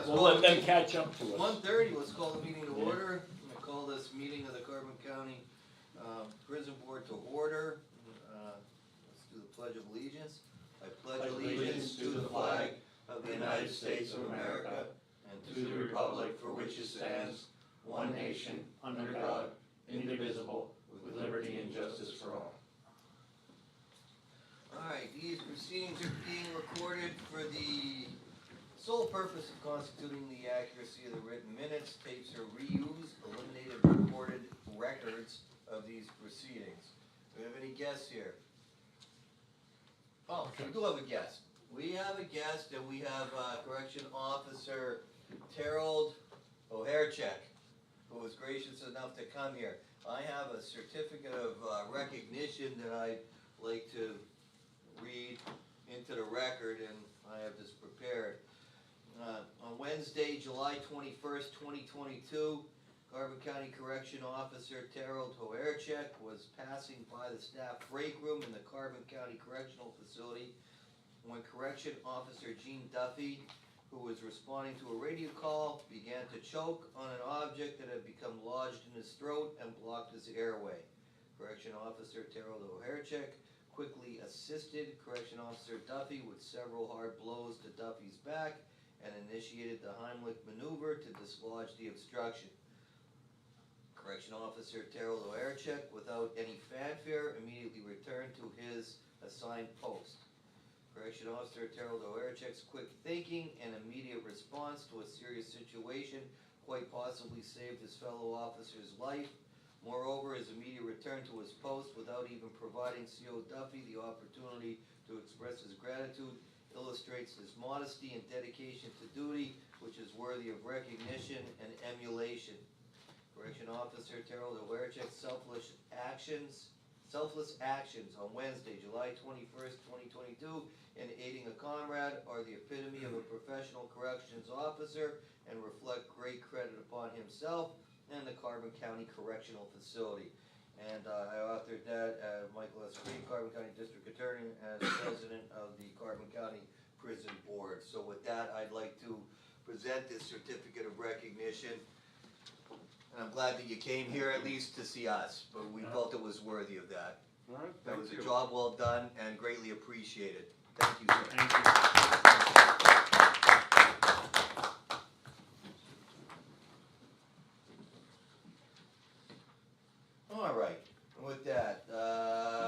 We'll let them catch up to us. 1:30, let's call the meeting to Yeah. order. I call this meeting of the Carbon County Prison Board to order. Let's do the Pledge of Allegiance. I pledge allegiance to the flag of the United States of America and to the republic for which it stands, one nation, under God, indivisible, with liberty and justice for all. Alright, these proceedings are being recorded for the sole purpose of constituting the accuracy of the written minutes. Tapes are reused, eliminated, recorded records of these proceedings. Do we have any guests here? Oh, we do have a guest. We have a guest, and we have Correction Officer Terrell O'Harecheck, who was gracious enough to come here. I have a certificate of recognition that I'd like to read into the record, and I have this prepared. On Wednesday, July 21st, 2022, Carbon County Correction Officer Terrell O'Harecheck was passing by the staff break room in the Carbon County Correctional Facility when Correction Officer Gene Duffy, who was responding to a radio call, began to choke on an object that had become lodged in his throat and blocked his airway. Correction Officer Terrell O'Harecheck quickly assisted Correction Officer Duffy with several hard blows to Duffy's back and initiated the Heimlich maneuver to dislodge the obstruction. Correction Officer Terrell O'Harecheck, without any fanfare, immediately returned to his assigned post. Correction Officer Terrell O'Harecheck's quick thinking and immediate response to a serious situation quite possibly saved his fellow officer's life. Moreover, his immediate return to his post without even providing CO Duffy the opportunity to express his gratitude illustrates his modesty and dedication to duty, which is worthy of recognition and emulation. Correction Officer Terrell O'Harecheck's selfless actions on Wednesday, July 21st, 2022, in aiding a comrade are the epitome of a professional corrections officer and reflect great credit upon himself and the Carbon County Correctional Facility. And I authored that, Michael S. Reed, Carbon County District Attorney, as President of the Carbon County Prison Board. So with that, I'd like to present this certificate of recognition. And I'm glad that you came here at least to see us, but we felt it was worthy of that. All right, That was thank a you. job well done and greatly appreciated. Thank you, sir. Thank you. All right, with that,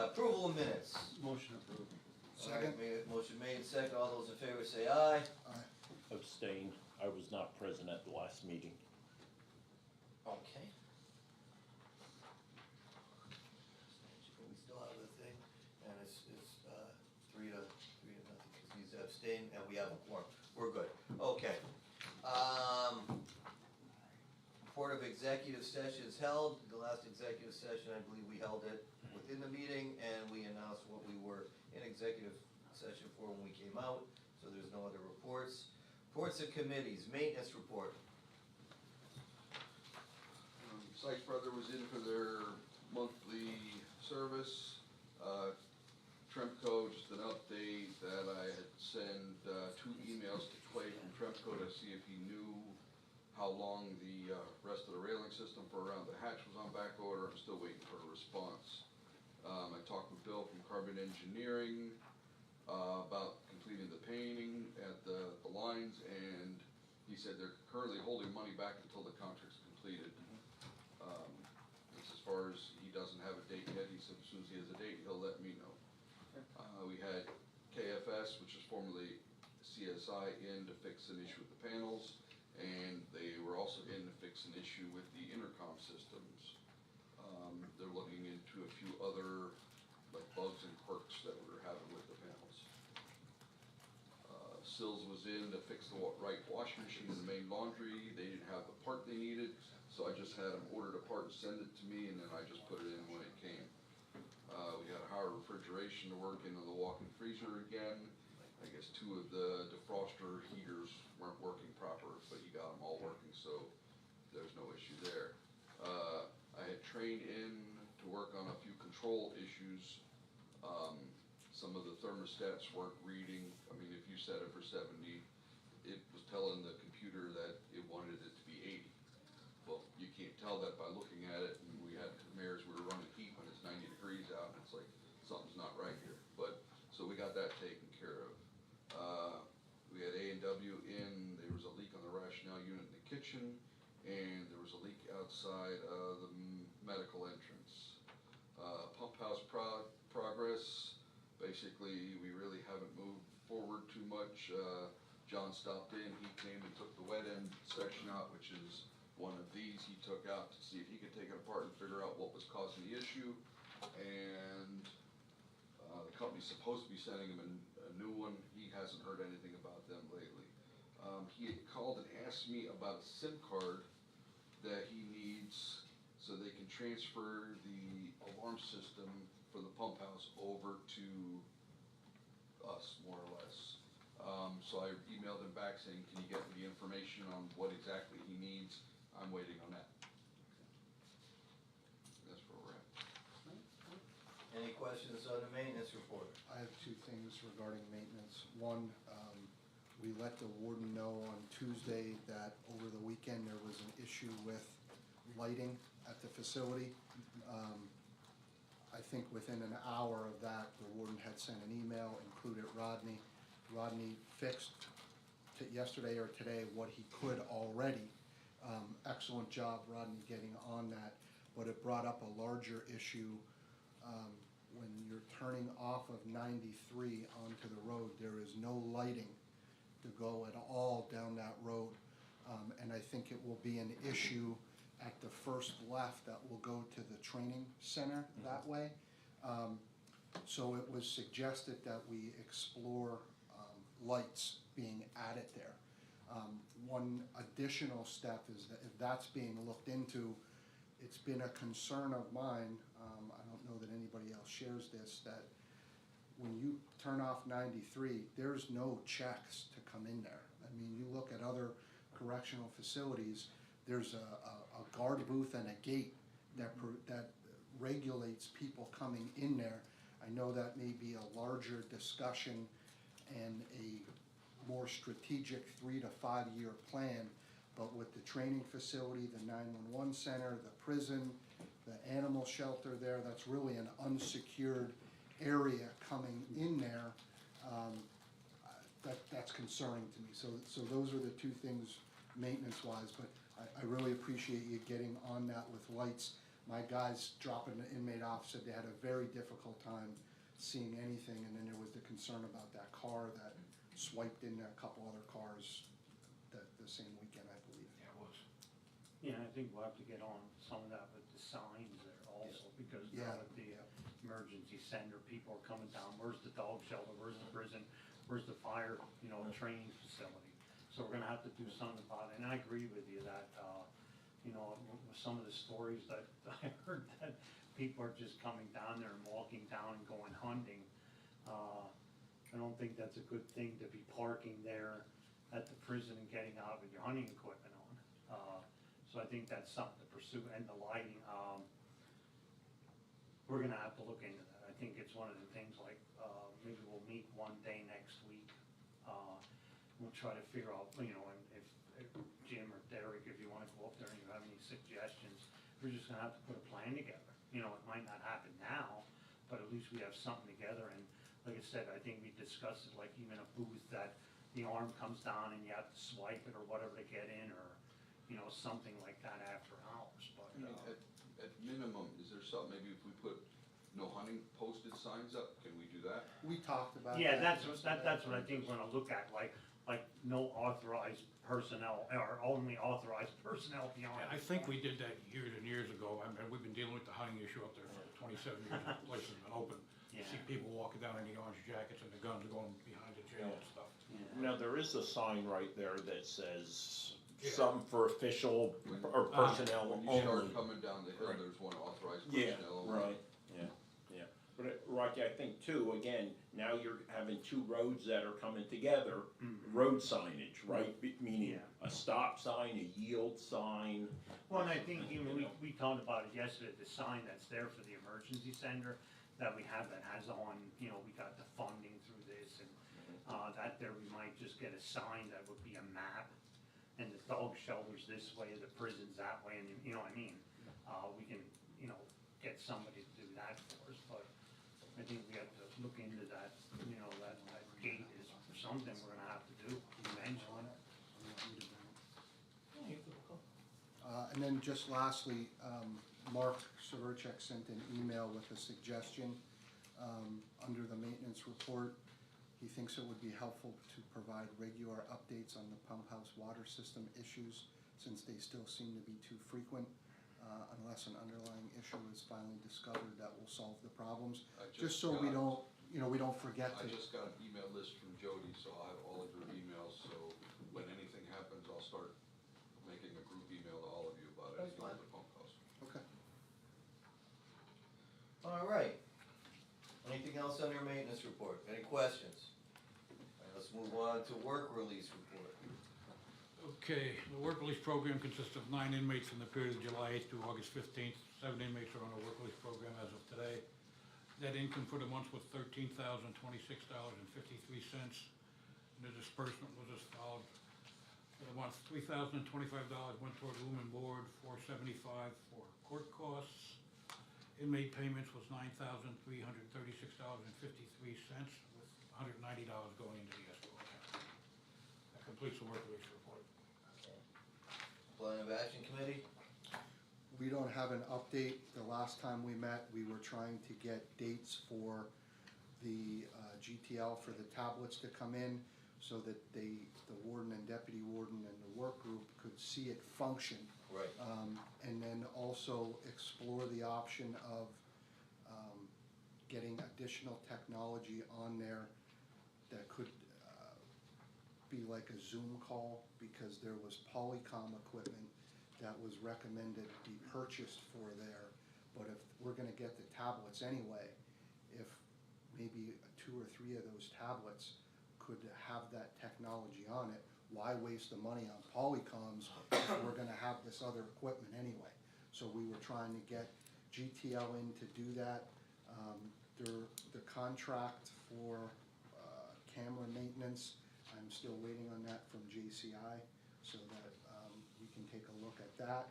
approval of minutes. Motion approved. Second. Motion made, second. All those in favor say aye. Abstained. I was not present at the last meeting. Okay. We still have the thing, and it's 3 to nothing, because he's abstained, and we have a quorum. We're good. Okay. Report of executive sessions held. The last executive session, I believe we held it within the meeting, and we announced what we were in executive session for when we came out, so there's no other reports. Reports of committees, maintenance report. Sykes Brother was in for their monthly service. Tremco, just an update that I had sent 2 emails to Clay from Tremco to see if he knew how long the rest of the railing system for around the hatch was on back order. I'm still waiting for a response. I talked with Bill from Carbon Engineering about completing the painting at the lines, and he said they're currently holding money back until the contract's completed. As far as he doesn't have a date yet, he said as soon as he has a date, he'll let me know. We had KFS, which is formerly CSI, in to fix an issue with the panels, and they were also in to fix an issue with the intercom systems. They're looking into a few other like bugs and quirks that we're having with the panels. Sills was in to fix the right washing machine in the main laundry. They didn't have the part they needed, so I just had them order the part and send it to me, and then I just put it in when it came. We had a higher refrigeration to work in on the walk-in freezer again. I guess 2 of the defroster heaters weren't working proper, but you got them all working, so there's no issue there. I had trained in to work on a few control issues. Some of the thermostats weren't reading. I mean, if you set it for 70, it was telling the computer that it wanted it to be 80. Well, you can't tell that by looking at it, and we had mares, we were running heat when it's 90 degrees out, and it's like, something's not right here. But, so we got that taken care of. We had A&W in, there was a leak on the rationale unit in the kitchen, and there was a leak outside of the medical entrance. Pump house progress, basically, we really haven't moved forward too much. John stopped in, he came and took the wet end section out, which is one of these he took out to see if he could take it apart and figure out what was causing the issue. And the company's supposed to be sending him a new one. He hasn't heard anything about them lately. He had called and asked me about a SIM card that he needs so they can transfer the alarm system for the pump house over to us, more or less. So I emailed him back saying, can you get me the information on what exactly he needs? I'm waiting on that. That's where we're at. Any questions on the maintenance report? I have two things regarding maintenance. One, we let the warden know on Tuesday that over the weekend there was an issue with lighting at the facility. I think within an hour of that, the warden had sent an email, included Rodney. Rodney fixed yesterday or today what he could already. Excellent job, Rodney, getting on that, but it brought up a larger issue. When you're turning off of 93 onto the road, there is no lighting to go at all down that road. And I think it will be an issue at the first left that will go to the training center that way. So it was suggested that we explore lights being added there. One additional step is that if that's being looked into, it's been a concern of mine, I don't know that anybody else shares this, that when you turn off 93, there's no checks to come in there. I mean, you look at other correctional facilities, there's a guard booth and a gate that regulates people coming in there. I know that may be a larger discussion and a more strategic 3 to 5 year plan, but with the training facility, the 911 center, the prison, the animal shelter there, that's really an unsecured area coming in there. That's concerning to me. So those are the two things maintenance-wise, but I really appreciate you getting on that with lights. My guys dropping the inmate off said they had a very difficult time seeing anything, and then there was the concern about that car that swiped into a couple other cars the same weekend, I believe. Yeah, it was. Yeah, I think we'll have to get on some of that with the signs there also, because Yeah, now at the emergency center, people are coming down, where's the dog shelter, where's the prison, where's the fire, training facility? So we're gonna have to do something about it, and I agree with you that, with some of the stories that I heard, that people are just coming down there and walking down and going hunting. I don't think that's a good thing to be parking there at the prison and getting out with your hunting equipment on. So I think that's something to pursue, and the lighting, we're gonna have to look into that. I think it's one of the things, like, maybe we'll meet one day next week. We'll try to figure out, and if Jim or Derek, if you wanna go up there and you have any suggestions, we're just gonna have to put a plan together. It might not happen now, but at least we have something together, and like I said, I think we discussed it, like even a booth that the arm comes down and you have to swipe it or whatever to get in, or, something like that after hours, but. I mean, at minimum, is there something, maybe if we put no hunting posted signs up, can we do that? We talked about that. Yeah, that's what I think we're gonna look at, like no authorized personnel, or only authorized personnel beyond. I think we did that years and years ago. I mean, we've been dealing with the hunting issue up there for 27 years. The place has been open. You see Yeah. people walking down in the orange jackets and the guns going behind the jail and stuff. Now, there is a sign right there that says Yeah. something for official or personnel When you only. start coming down the hill, Right. there's one authorized Yeah, personnel only. right, yeah. But Rocky, I think too, again, now you're having two roads that are coming together, road signage, right? Meaning Yeah. a stop sign, a yield sign. Well, and I think, we talked about it yesterday, the sign that's there for the emergency center, that we have that has on, we got the funding through this, and, that there, we might just get a sign that would be a map, and the dog shelter's this way, the prison's that way, and you know what I mean? We can, you know, get somebody to do that for us, but I think we have to look into that, you know, that gate is something we're gonna have to do, eventually. And then just lastly, Mark Severcek sent an email with a suggestion, under the maintenance report. He thinks it would be helpful to provide regular updates on the pump house water system issues, since they still seem to be too frequent, unless an underlying issue is finally discovered that will solve the problems. Just so we don't, you know, we don't forget I to. just got an email list from Jody, so I have all of your emails, so when anything happens, I'll start making a group email to all of you about it, That's fine. the pump house. Okay. All right. Anything else on your maintenance report? Any questions? All right, let's move on to work release report. Okay, the work release program consists of 9 inmates in the period of July 8th through August 15th. 7 inmates are on a work release program as of today. Net income for the month was $13,026.53. And the disbursement was as follows. For the month, $3,025 went toward room and board, $475 for court costs. Inmate payments was $9,336.53, with $190 going into the escrow account. That completes the work release report. Plan of Action Committee? We don't have an update. The last time we met, we were trying to get dates for the GTL for the tablets to come in, so that the warden and deputy warden and the work group could see it function. Right. And then also explore the option of getting additional technology on there that could be like a Zoom call, because there was Polycom equipment that was recommended be purchased for there. But if we're gonna get the tablets anyway, if maybe 2 or 3 of those tablets could have that technology on it, why waste the money on Polycoms if we're gonna have this other equipment anyway? So we were trying to get GTL in to do that. The contract for camera maintenance, I'm still waiting on that from JCI, so that we can take a look at that.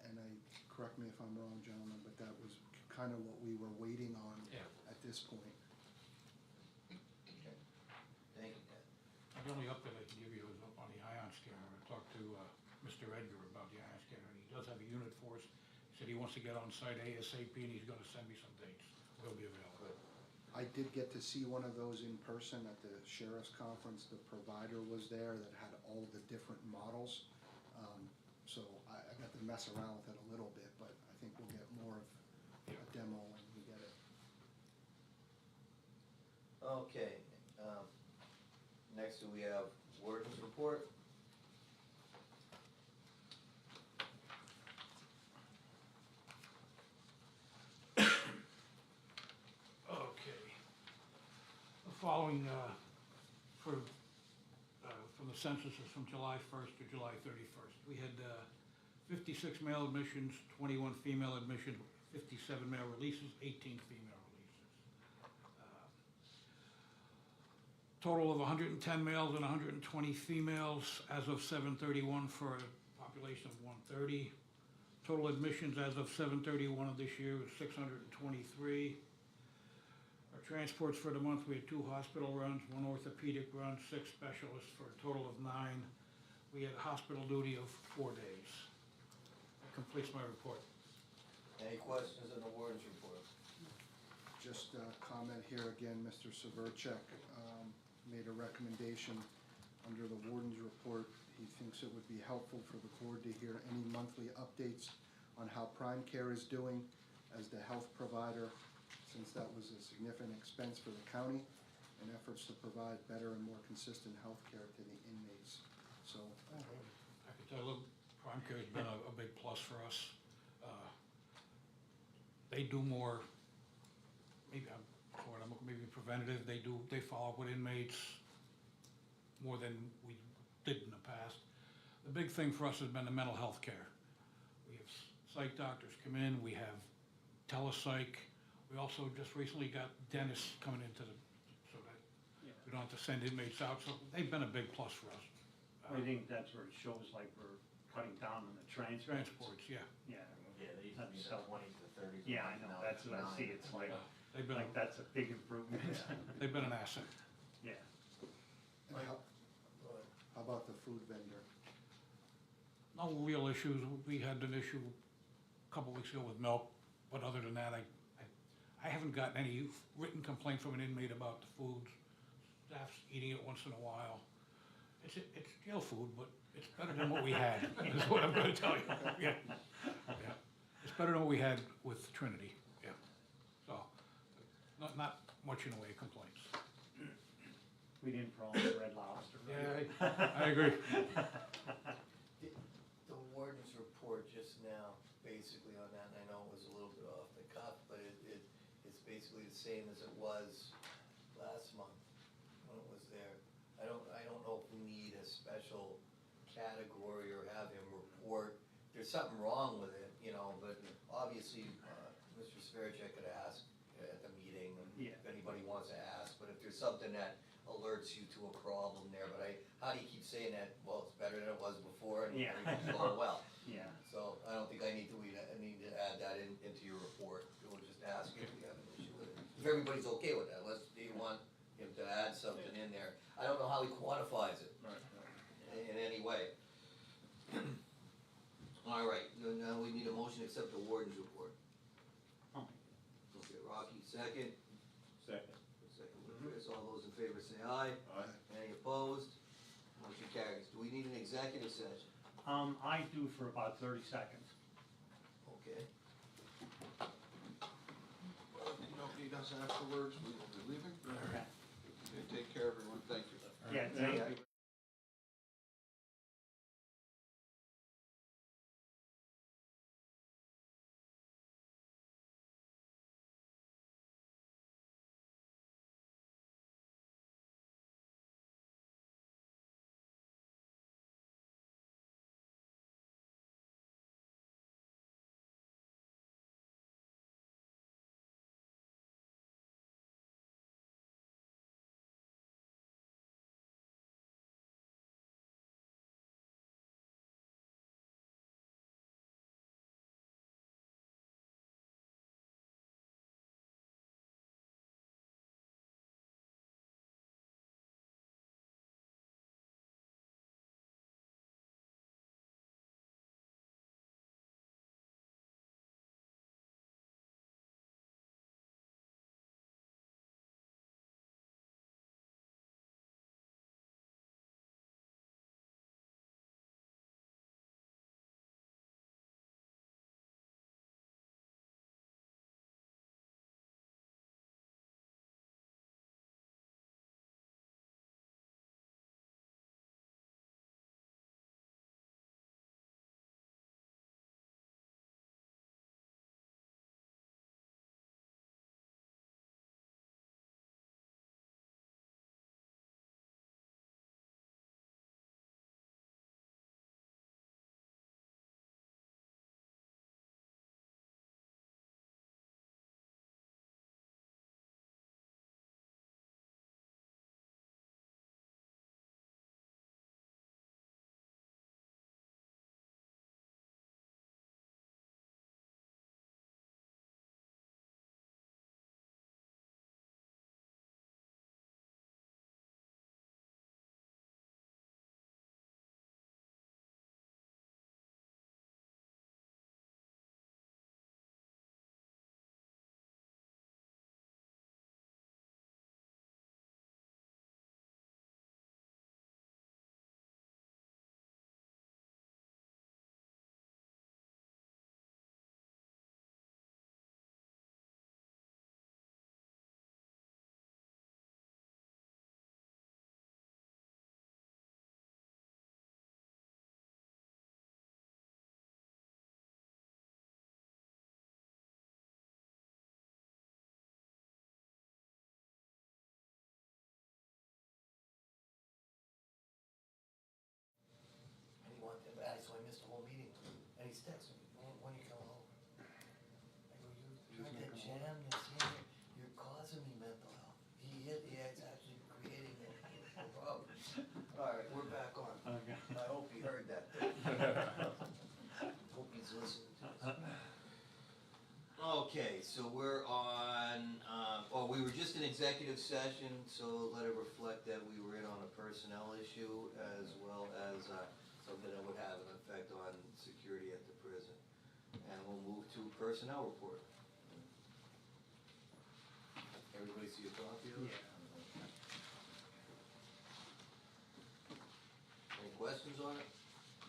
And correct me if I'm wrong, gentlemen, but that was kind of what we were waiting on Yeah. at this point. Okay. Thank you, Ted. The only update I can give you is up on the ion scanner. I talked to Mr. Edgar about the ion scanner, and he does have a unit for us. He said he wants to get on site ASAP, and he's gonna send me some dates. They'll be available. Good. I did get to see one of those in person at the sheriff's conference. The provider was there that had all the different models. So I got to mess around with it a little bit, but I think we'll get more of a demo when we get it. Okay, next we have warden's report. Okay. The following, from the census is from July 1st to July 31st. We had 56 male admissions, 21 female admissions, 57 male releases, 18 female releases. Total of 110 males and 120 females as of 7/31 for a population of 130. Total admissions as of 7/31 of this year was 623. Our transports for the month, we had 2 hospital runs, 1 orthopedic run, 6 specialists for a total of 9. We had hospital duty of 4 days. That completes my report. Any questions on the warden's report? Just a comment here again, Mr. Severcek made a recommendation under the warden's report. He thinks it would be helpful for the board to hear any monthly updates on how Prime Care is doing as the health provider, since that was a significant expense for the county, and efforts to provide better and more consistent health care to the inmates. So, I can tell you, Prime Care has been a big plus for us. They do more, maybe preventative, they follow up with inmates more than we did in the past. The big thing for us has been the mental health care. We have psych doctors come in, we have telepsych. We also just recently got dentists coming into so that We don't have to send inmates out, so they've been a big plus for us. I think that's where it shows like we're cutting down on the transport. Transports, yeah. Yeah, Yeah, they used to be That's the so- 20s to 30s. yeah, I know, now that's it's what I see, 9. it's like, They've been, like that's a big improvement. they've been an asset. Yeah, And how about the food vendor? No real issues. We had an issue a couple weeks ago with milk, but other than that, I haven't gotten any written complaint from an inmate about the foods. Staff's eating it once in a while. It's jail food, but it's better than what we had, is what I'm gonna tell you. Yeah. Yeah. It's better than what we had with Trinity, yeah. So, not much in the way of complaints. we didn't promise Red Lobster, right? Yeah, I agree. The warden's report just now, basically on that, and I know it was a little bit off the cuff, but it's basically the same as it was last month when it was there. I don't know if we need a special category or have him report. There's something wrong with it, you know, but obviously, Mr. Svercek could ask at the meeting, Yeah. if anybody wants to ask, but if there's something that alerts you to a problem there, but how do you keep saying that, well, it's better than it was before, and Yeah. everything's going well? Yeah, So I don't think I need to add that into your report, we'll just ask if we have an issue with it. If everybody's okay with that, do you want him to add something in there? I don't know how he quantifies it Right, right. in any way. All right, now we need a motion to accept the warden's report. Oh. Okay, Rocky, second. Second. Second with Chris, all those in favor say aye. Aye. Any opposed? Motion carries. Do we need an executive session? I do for about 30 seconds. Okay. Well, if you don't need us afterwards, we will be leaving. Okay. Okay, take care, everyone, thank you. Yeah, thank you. Alright, we're back on. Okay. I hope you heard that. Hope he's listening to this. Okay, so we're on, we were just in executive session, so let it reflect that we were in on a personnel issue as well as, something that would have an effect on security at the prison. And we'll move to personnel report. Everybody see a copy of it? Any questions on it?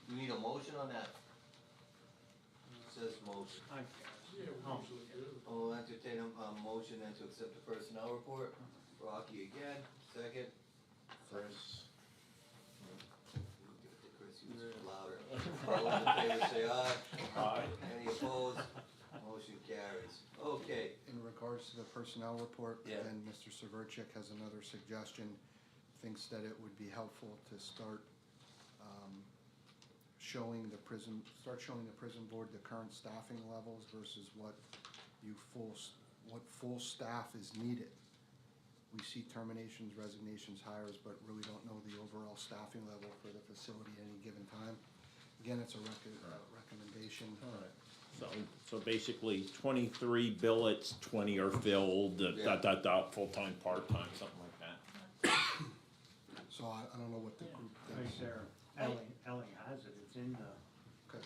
Do you need a motion on that? Says motion. I I'll entertain a motion then to accept the personnel report. Rocky again, second. Chris. Give it to Chris, he was louder. All those in favor say aye. Aye. Any opposed? Motion carries. Okay, In regards to the personnel report, Yeah. and Mr. Severcek has another suggestion, thinks that it would be helpful to start showing the prison board the current staffing levels versus what full staff is needed. We see terminations, resignations, hires, but really don't know the overall staffing level for the facility at any given time. Again, it's a recommendation. So basically 23 billets, 20 are filled, full-time, part-time, something like that. So I don't know what the group Right thinks. there, Ellie has it, it's in the, Okay.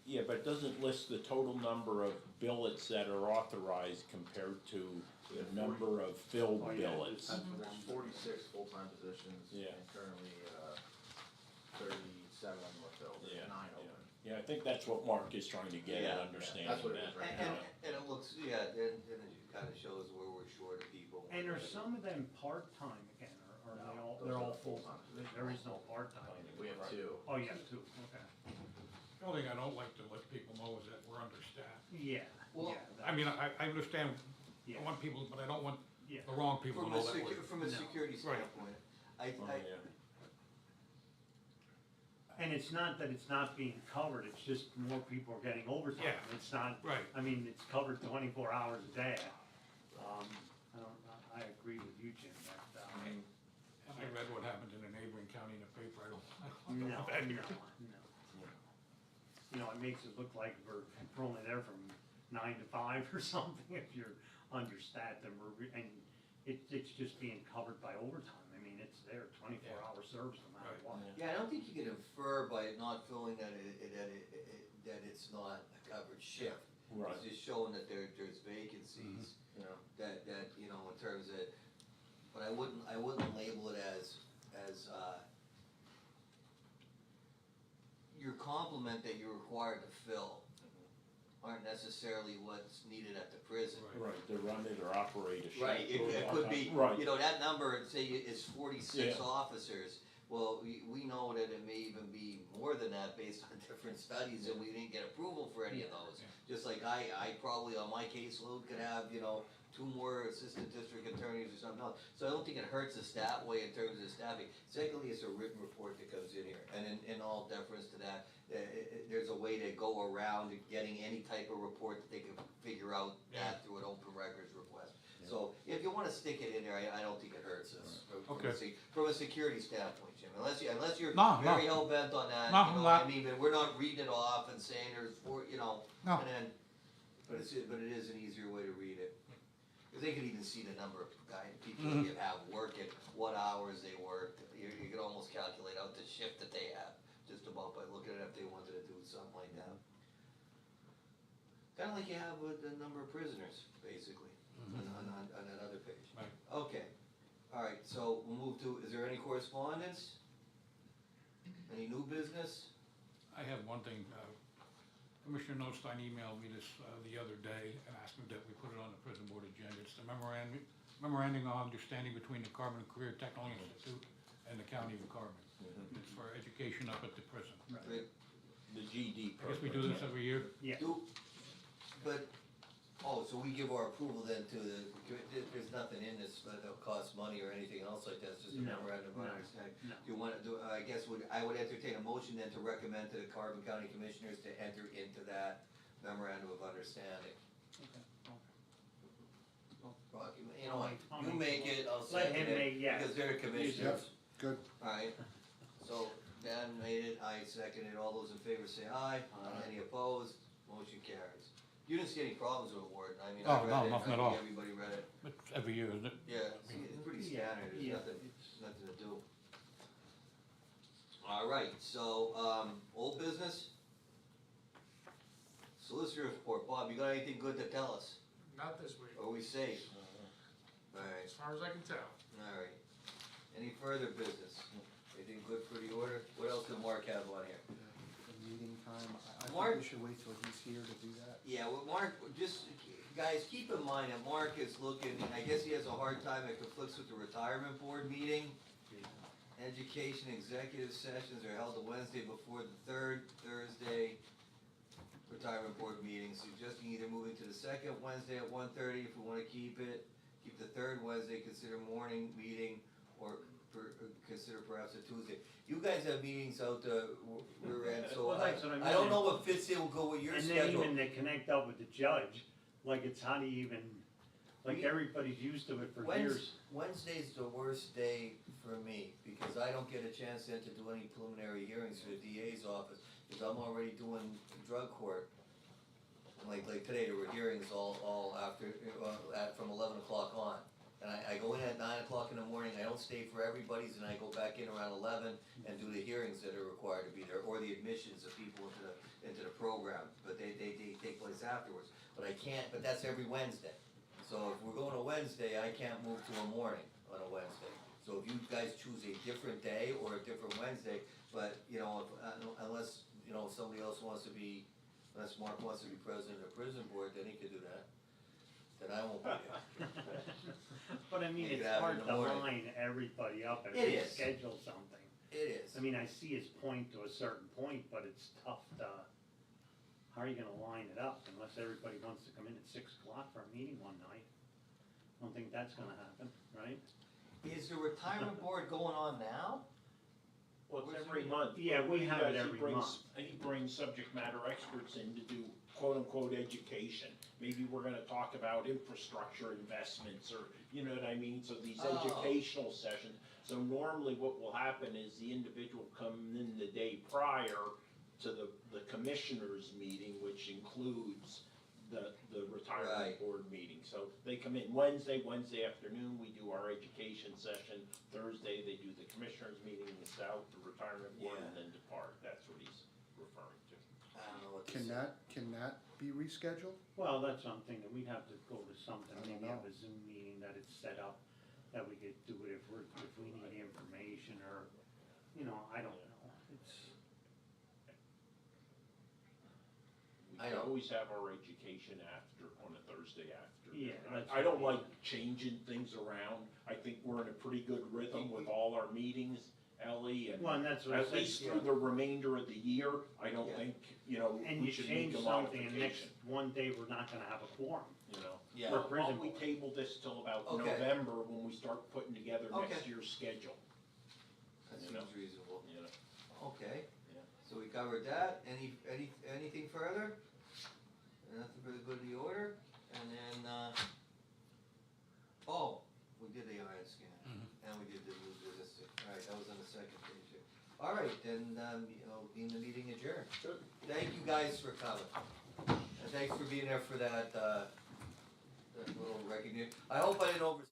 Yeah, but it doesn't list the total number of billets that are authorized compared to the number of filled Oh, yeah. billets. There's 46 full-time positions, Yeah. and currently 37 were filled, Yeah, there's 9 yeah. open. Yeah, I think that's what Mark is trying to get at, Yeah, understanding that's what it that. is right and, now. and it looks, yeah, and it kinda shows where we're short of people. and are some of them part-time again, or are they all, No, they're those all are full-time? full-time. There is no part-time. We have 2. Oh, you have two, okay. The only thing I don't like to let people know is that we're understaffed. Yeah, Well, yeah. I mean, I understand, Yeah. I want people, but I don't want Yeah. the wrong people to From a know that we're. from a No. security Right. standpoint, Oh, yeah. And it's not that it's not being covered, it's just more people are getting overtime. Yeah. It's not, Right. I mean, it's covered 24 hours a day. I agree with you, Jim, that, And I read what happened in a neighboring county in the paper, I don't no, want that here. no. You know, it makes it look like we're only there from 9 to 5 or something if you're understaffed and and it's just being covered by overtime. I mean, it's there, 24-hour service no matter what. yeah, I don't think you can infer by it not filling that that it's not a covered shift. Right. It's just showing that there's vacancies, that, you know, in terms of, but I wouldn't label it as, your complement that you're required to fill aren't necessarily what's needed at the prison. Right, to run it or operate a shift. Right, it could be, Right. you know, that number, say, is 46 Yeah. officers. Well, we know that it may even be more than that based on different studies, and we didn't get approval for any of those. Just like I probably on my caseload could have, you know, 2 more assistant district attorneys or something else. So I don't think it hurts us that way in terms of staffing. Secondly, it's a written report that comes in here, and in all deference to that, there's a way to go around getting any type of report that they can figure out that through an open records request. So if you wanna stick it in there, I don't think it hurts us from a security standpoint, Jim, unless you're No, no. very hell bent on that, No, you I'm know what I not. mean, but we're not reading it off and saying there's 4, you know, No. and then, but it is an easier way to read it. Cause they could even see the number of people Mm-hmm. you have working, what hours they worked, you could almost calculate out the shift that they have, just about by looking at it if they wanted to do something like that. Kinda like you have with the number of prisoners, basically, on another page. Right. Okay, alright, so we'll move to, is there any correspondence? Any new business? I have one thing, Commissioner Nostine emailed me this, the other day and asked me that we put it on the prison board agenda. It's the memorandum of understanding between the Carbon and Career Technology Institute and the County of Carbon. It's for education up at the prison. Right. The GD I guess we program. do this every year. Yeah. But, so we give our approval then to there's nothing in this that'll cost money or anything else like that, it's just a No, memorandum of no, understanding. no. Do you wanna do, I guess I would entertain a motion then to recommend to the Carbon County Commissioners to enter into that memorandum of understanding. Rocky, you know what, I'll you make make it, I'll Let second him make, it, yeah. because they're commissioners. Good. Alright, so Dan made it, I seconded, all those in favor say aye. Any opposed, motion carries. You didn't see any problems with the warrant, I mean, I Oh, read no, it, nothing I at think all. everybody read it. It's every year, isn't it? Yeah, it's pretty standard, there's Yeah, nothing, it's- nothing to do. Alright, so, old business? Solicitor's report, Bob, you got anything good to tell us? Not this week, Are we safe? Alright, as far as I can tell. alright. Any further business? Anything good for the order? What else did Mark have on here? The meeting time, I Mark- think we should wait till he's here to do that. Yeah, well, Mark, just, guys, keep in mind that Mark is looking, I guess he has a hard time, it conflicts with the retirement board meeting. Education executive sessions are held the Wednesday before the third Thursday retirement board meeting, suggesting either moving to the second Wednesday at 1:30 if we wanna keep it, keep the third Wednesday, consider morning meeting, or consider perhaps a Tuesday. You guys have meetings out the rear end, so Well, that's what I I don't mean. know what fits in, will go with your And schedule. then even to connect up with the judge, like it's how do you even, like We- everybody's used to it for years. Wednesday's the worst day for me, because I don't get a chance then to do any preliminary hearings for the DA's office, because I'm already doing drug court. And like today, there were hearings all after, from 11 o'clock on. And I go in at 9 o'clock in the morning, I don't stay for everybody's, and I go back in around 11 and do the hearings that are required to be there, or the admissions of people into the program, but they take place afterwards. But I can't, but that's every Wednesday. So if we're going to Wednesday, I can't move to a morning on a Wednesday. So if you guys choose a different day or a different Wednesday, but, you know, unless, you know, somebody else wants to be, unless Mark wants to be president of the prison board, then he could do that. Then I won't be there. But I mean, You it's could have it hard in the to morning. line everybody up and It is. schedule something. It is. I mean, I see his point to a certain point, but it's tough to, how are you gonna line it up unless everybody wants to come in at 6 o'clock for a meeting one night? I don't think that's gonna happen, right? Is the retirement board going on now? Well, it's every month. Yeah, What we he have it does, he every brings- month. He brings subject matter experts in to do quote-unquote education. Maybe we're gonna talk about infrastructure investments, or, you know what I mean, so these Oh. educational sessions. So normally what will happen is the individual come in the day prior to the commissioners meeting, which includes the retirement Right. board meeting. So they come in Wednesday afternoon, we do our education session. Thursday, they do the commissioners meeting in the south, the retirement board, and Yeah. then depart. That's what he's referring to. I don't know what to Can say. that be rescheduled? Well, that's what I'm thinking, we'd have to go to something, I don't maybe have know. a Zoom meeting that it's set up, that we could do it if we need information, or, you know, I don't know, it's, We I can know. always have our education on a Thursday after. Yeah, that's I don't what I like changing things around. I think we're in a pretty good rhythm with all our meetings, Ellie, and well, and that's what I at said. least through the remainder of the year, I don't Yeah. think, you know, And we you should make change a something, and next modification, one day, we're not gonna have a quorum. you know? Yeah. For Why prison don't we board. table this till about Okay. November, when we start putting together next Okay. year's schedule, That you seems know. reasonable. you know? Okay. Yeah. So we covered that. Anything further? Nothing for the good of the order? And then, we did the iron scan. And we did the new business. Alright, that was on the second page here. Alright, then, deem the meeting adjourned. Good. Thank you guys for coming. And thanks for being there for that little recognition. I hope I didn't over.